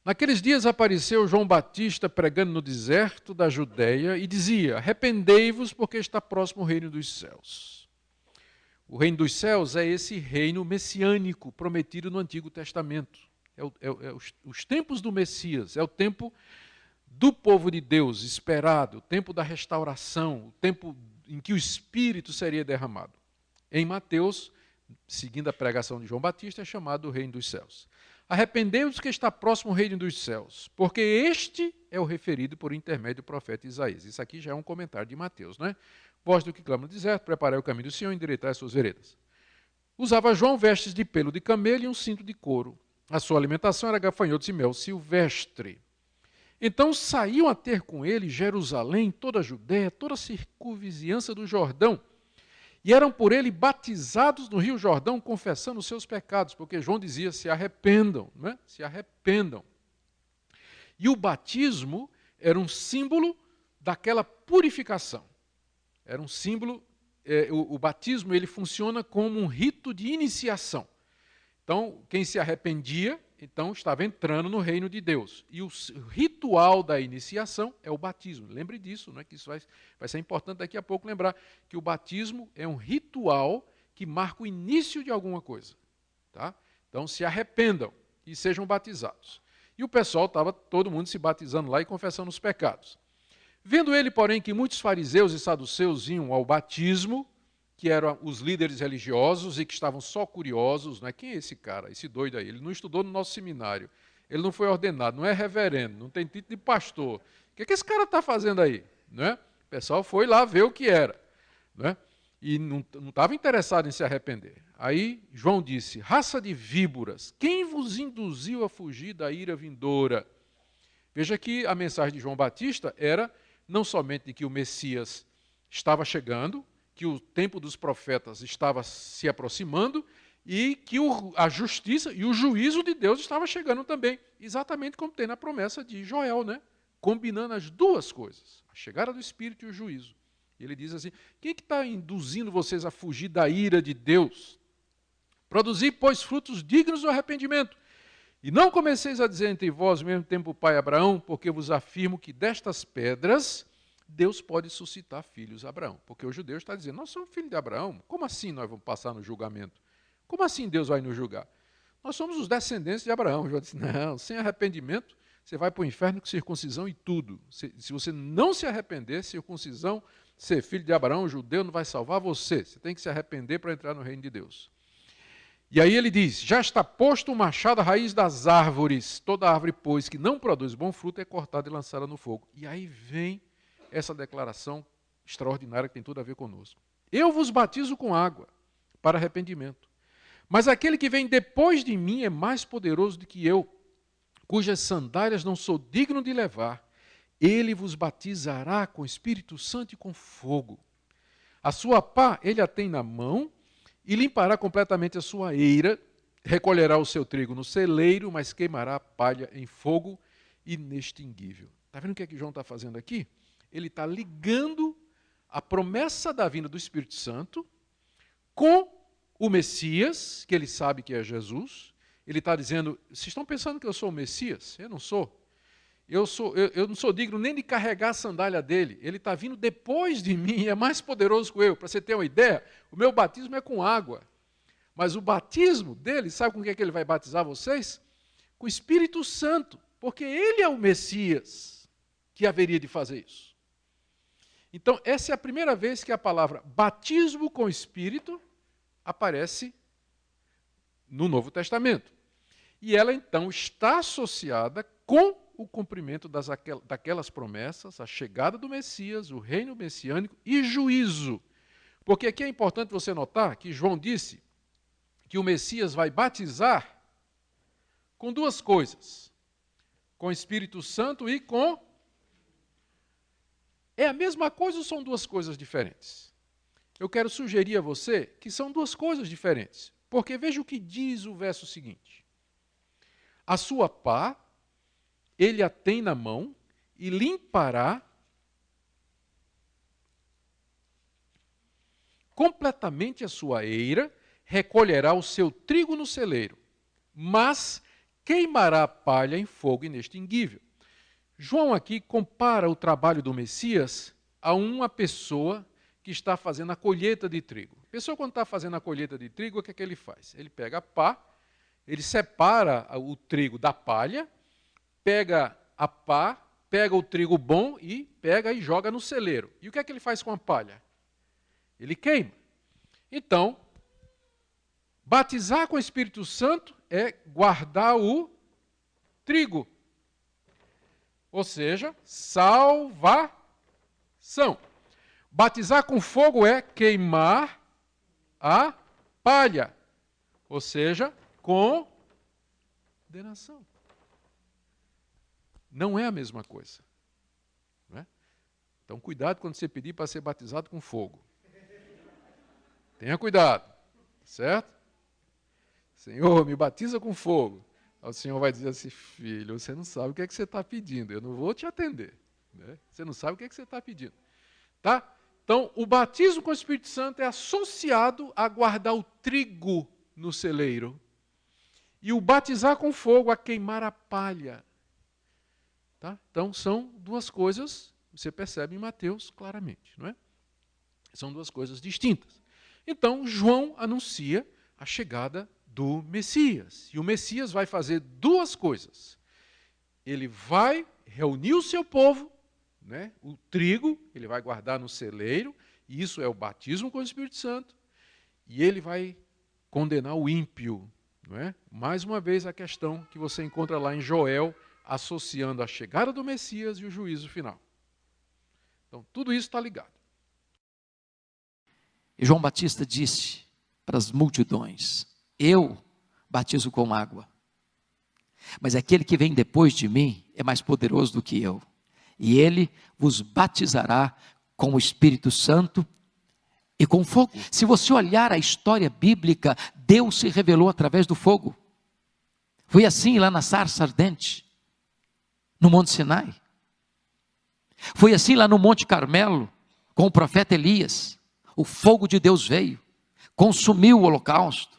Naqueles dias apareceu João Batista pregando no deserto da Judéia e dizia: arrependei-vos, porque está próximo o reino dos céus. O reino dos céus é esse reino messiânico prometido no Antigo Testamento. Os tempos do Messias, é o tempo do povo de Deus esperado, o tempo da restauração, o tempo em que o Espírito seria derramado. Em Mateus, seguindo a pregação de João Batista, é chamado o reino dos céus. Arrependei-vos que está próximo o reino dos céus, porque este é o referido por intermédio do profeta Isaías. Isso aqui já é um comentário de Mateus, né? Voz do que clama no deserto, preparai o caminho do Senhor, endireitai as suas veredas. Usava João vestes de pelo de camelo e um cinto de couro. A sua alimentação era gafanhotos e mel silvestre. Então saíam a ter com ele Jerusalém, toda a Judéia, toda a circunvizinhança do Jordão, e eram por ele batizados no rio Jordão, confessando os seus pecados, porque João dizia, se arrependam, né? Se arrependam. E o batismo era um símbolo daquela purificação. Era um símbolo, o batismo ele funciona como um rito de iniciação. Então, quem se arrependia, então estava entrando no reino de Deus. E o ritual da iniciação é o batismo. Lembre disso, né? Que isso vai ser importante daqui a pouco lembrar que o batismo é um ritual que marca o início de alguma coisa. Tá? Então, se arrependam e sejam batizados. E o pessoal estava, todo mundo se batizando lá e confessando os pecados. Vendo ele, porém, que muitos fariseus e saduceus iam ao batismo, que eram os líderes religiosos e que estavam só curiosos, né? Quem é esse cara, esse doido aí? Ele não estudou no nosso seminário, ele não foi ordenado, não é reverendo, não tem título de pastor. O que esse cara está fazendo aí? Né? O pessoal foi lá ver o que era. Né? E não estava interessado em se arrepender. Aí João disse, raça de víboras, quem vos induziu a fugir da ira vindoura? Veja que a mensagem de João Batista era não somente de que o Messias estava chegando, que o tempo dos profetas estava se aproximando e que a justiça e o juízo de Deus estava chegando também, exatamente como tem na promessa de Joel, né? Combinando as duas coisas, a chegada do Espírito e o juízo. E ele diz assim, quem é que está induzindo vocês a fugir da ira de Deus? Produzi, pois, frutos dignos do arrependimento. E não comeceis a dizer entre vós, mesmo tempo o pai Abraão, porque vos afirmo que destas pedras Deus pode suscitar filhos a Abraão. Porque o judeu está dizendo, nós somos filhos de Abraão, como assim nós vamos passar no julgamento? Como assim Deus vai nos julgar? Nós somos os descendentes de Abraão. João disse, não, sem arrependimento, você vai para o inferno com circuncisão e tudo. Se você não se arrepender, circuncisão, ser filho de Abraão, o judeu não vai salvar você. Você tem que se arrepender para entrar no reino de Deus. E aí ele diz, já está posto o machado à raiz das árvores. Toda árvore, pois, que não produz bom fruto, é cortada e lançada no fogo. E aí vem essa declaração extraordinária que tem tudo a ver conosco. Eu vos batizo com água para arrependimento, mas aquele que vem depois de mim é mais poderoso do que eu, cujas sandálias não sou digno de levar. Ele vos batizará com Espírito Santo e com fogo. A sua pá ele a tem na mão e limpará completamente a sua eira, recolherá o seu trigo no celeiro, mas queimará a palha em fogo inextinguível. Está vendo o que é que João está fazendo aqui? Ele está ligando a promessa da vinda do Espírito Santo com o Messias, que ele sabe que é Jesus. Ele está dizendo, vocês estão pensando que eu sou o Messias? Eu não sou. Eu não sou digno nem de carregar a sandália dele. Ele está vindo depois de mim, é mais poderoso que eu. Para você ter uma ideia, o meu batismo é com água. Mas o batismo dele, sabe com o que é que ele vai batizar vocês? Com o Espírito Santo, porque ele é o Messias que haveria de fazer isso. Então, essa é a primeira vez que a palavra batismo com Espírito aparece no Novo Testamento. E ela, então, está associada com o cumprimento daquelas promessas, a chegada do Messias, o reino messiânico e juízo. Porque aqui é importante você notar que João disse que o Messias vai batizar com duas coisas, com o Espírito Santo e com... É a mesma coisa ou são duas coisas diferentes? Eu quero sugerir a você que são duas coisas diferentes. Porque veja o que diz o verso seguinte. A sua pá, ele a tem na mão e limpará completamente a sua eira, recolherá o seu trigo no celeiro, mas queimará a palha em fogo inextinguível. João aqui compara o trabalho do Messias a uma pessoa que está fazendo a colheita de trigo. A pessoa, quando está fazendo a colheita de trigo, o que é que ele faz? Ele pega a pá, ele separa o trigo da palha, pega a pá, pega o trigo bom e pega e joga no celeiro. E o que é que ele faz com a palha? Ele queima. Então, batizar com o Espírito Santo é guardar o trigo. Ou seja, salvação. Batizar com fogo é queimar a palha. Ou seja, condenação. Não é a mesma coisa. Não é? Então, cuidado quando você pedir para ser batizado com fogo. Tenha cuidado, certo? Senhor, me batiza com fogo. Aí o Senhor vai dizer assim, filho, você não sabe o que é que você está pedindo, eu não vou te atender. Né? Você não sabe o que é que você está pedindo. Tá? Então, o batismo com o Espírito Santo é associado a guardar o trigo no celeiro. E o batizar com fogo a queimar a palha. Tá? Então, são duas coisas, você percebe em Mateus claramente. Não é? São duas coisas distintas. Então, João anuncia a chegada do Messias. E o Messias vai fazer duas coisas. Ele vai reunir o seu povo, né? O trigo, ele vai guardar no celeiro, e isso é o batismo com o Espírito Santo, e ele vai condenar o ímpio. Não é? Mais uma vez a questão que você encontra lá em Joel, associando a chegada do Messias e o juízo final. Então, tudo isso está ligado. E João Batista disse para as multidões, eu batizo com água, mas aquele que vem depois de mim é mais poderoso do que eu, e ele vos batizará com o Espírito Santo e com fogo. Se você olhar a história bíblica, Deus se revelou através do fogo. Foi assim lá na sarça ardente, no Monte Sinai. Foi assim lá no Monte Carmelo, com o profeta Elias. O fogo de Deus veio, consumiu o holocausto.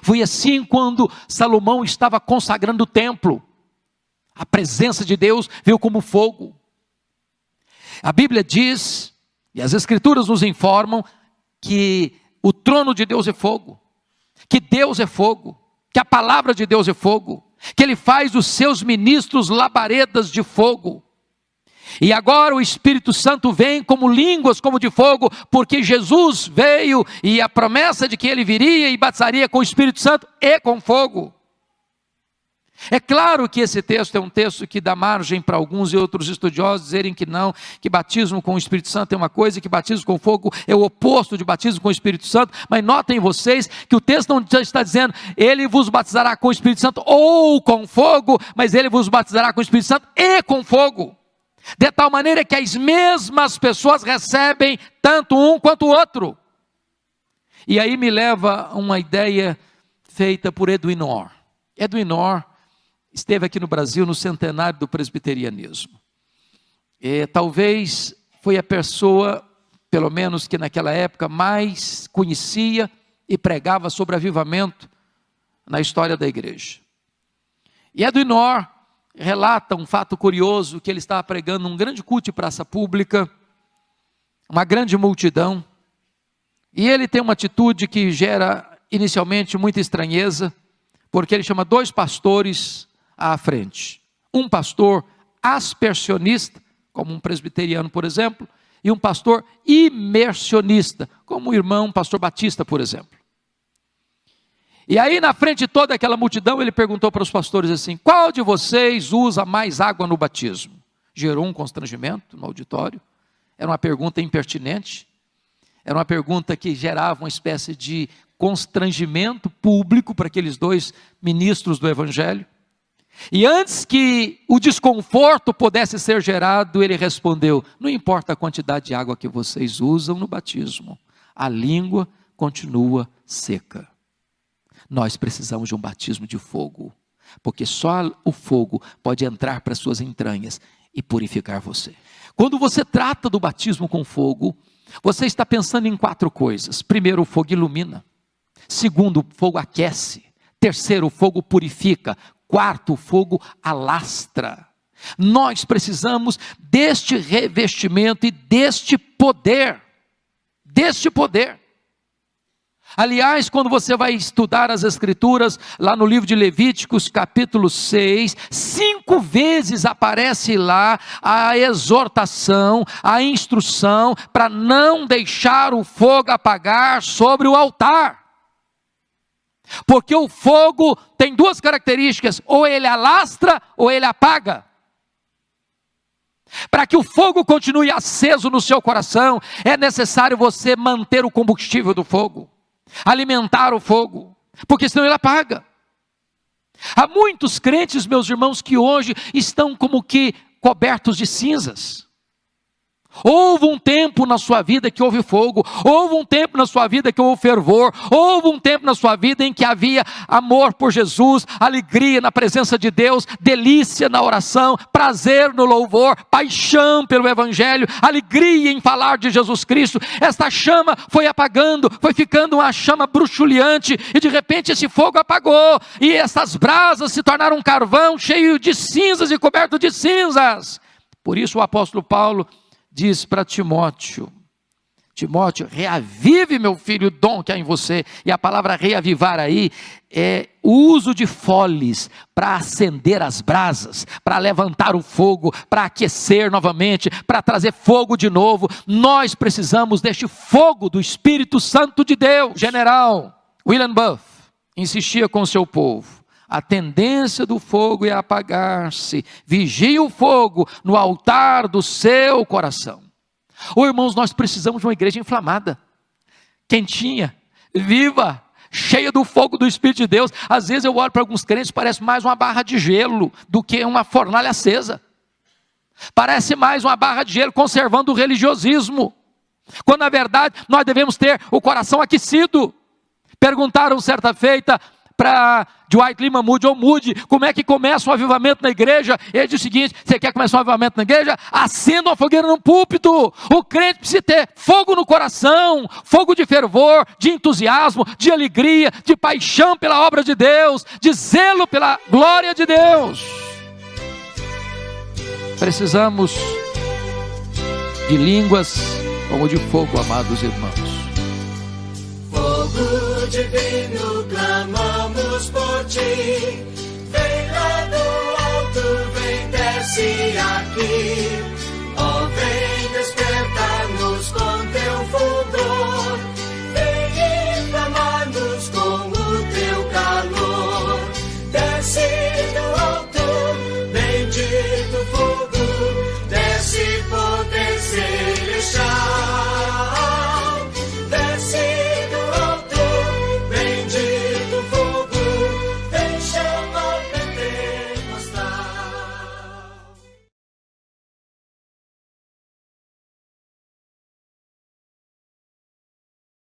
Foi assim quando Salomão estava consagrando o templo. A presença de Deus veio como fogo. A Bíblia diz, e as Escrituras nos informam, que o trono de Deus é fogo, que Deus é fogo, que a palavra de Deus é fogo, que Ele faz dos seus ministros labaredas de fogo. E agora o Espírito Santo vem como línguas como de fogo, porque Jesus veio e a promessa de que Ele viria e batizaria com o Espírito Santo e com fogo. É claro que esse texto é um texto que dá margem para alguns e outros estudiosos dizerem que não, que batismo com o Espírito Santo é uma coisa e que batismo com fogo é o oposto de batismo com o Espírito Santo. Mas notem vocês que o texto não está dizendo Ele vos batizará com o Espírito Santo ou com fogo, mas Ele vos batizará com o Espírito Santo e com fogo. De tal maneira que as mesmas pessoas recebem tanto um quanto o outro. E aí me leva a uma ideia feita por Edwin Orr. Edwin Orr esteve aqui no Brasil no centenário do presbiterianismo. Talvez foi a pessoa, pelo menos que naquela época, mais conhecia e pregava sobre avivamento na história da igreja. E Edwin Orr relata um fato curioso, que ele estava pregando num grande culto de praça pública, uma grande multidão, e ele tem uma atitude que gera inicialmente muita estranheza, porque ele chama dois pastores à frente, um pastor aspersionista, como um presbiteriano, por exemplo, e um pastor imersionista, como o irmão pastor Batista, por exemplo. E aí na frente de toda aquela multidão, ele perguntou para os pastores assim, qual de vocês usa mais água no batismo? Gerou um constrangimento no auditório, era uma pergunta impertinente, era uma pergunta que gerava uma espécie de constrangimento público para aqueles dois ministros do evangelho. E antes que o desconforto pudesse ser gerado, ele respondeu, não importa a quantidade de água que vocês usam no batismo, a língua continua seca. Nós precisamos de um batismo de fogo, porque só o fogo pode entrar para as suas entranhas e purificar você. Quando você trata do batismo com fogo, você está pensando em quatro coisas. Primeiro, o fogo ilumina. Segundo, o fogo aquece. Terceiro, o fogo purifica. Quarto, o fogo alastra. Nós precisamos deste revestimento e deste poder. Deste poder. Aliás, quando você vai estudar as Escrituras, lá no livro de Levíticos, capítulo 6, 5 vezes aparece lá a exortação, a instrução, para não deixar o fogo apagar sobre o altar. Porque o fogo tem duas características: ou ele alastra, ou ele apaga. Para que o fogo continue aceso no seu coração, é necessário você manter o combustível do fogo, alimentar o fogo, porque senão ele apaga. Há muitos crentes, meus irmãos, que hoje estão como que cobertos de cinzas. Houve um tempo na sua vida que houve fogo, houve um tempo na sua vida que houve fervor, houve um tempo na sua vida em que havia amor por Jesus, alegria na presença de Deus, delícia na oração, prazer no louvor, paixão pelo Evangelho, alegria em falar de Jesus Cristo. Esta chama foi apagando, foi ficando uma chama bruxuleante, e de repente esse fogo apagou, e essas brasas se tornaram um carvão cheio de cinzas e coberto de cinzas. Por isso o apóstolo Paulo diz para Timóteo: Timóteo, reavive, meu filho, o dom que há em você. E a palavra reavivar aí é o uso de foles para acender as brasas, para levantar o fogo, para aquecer novamente, para trazer fogo de novo. Nós precisamos deste fogo do Espírito Santo de Deus. General William Booth insistia com o seu povo: a tendência do fogo é apagar-se. Vigie o fogo no altar do seu coração. Irmãos, nós precisamos de uma igreja inflamada, quentinha, viva, cheia do fogo do Espírito de Deus. Às vezes eu olho para alguns crentes, parece mais uma barra de gelo do que uma fornalha acesa. Parece mais uma barra de gelo conservando o religiosismo, quando na verdade nós devemos ter o coração aquecido. Perguntaram certa feita para Dwight Lyman Moody, como é que começa um avivamento na igreja? Ele diz o seguinte: você quer começar um avivamento na igreja? Acenda uma fogueira no púlpito. O crente precisa ter fogo no coração, fogo de fervor, de entusiasmo, de alegria, de paixão pela obra de Deus, de zelo pela glória de Deus. Precisamos de línguas como de fogo, amados irmãos. Fogo divino, clamamos por ti. Vem lá do alto, vem, desce aqui.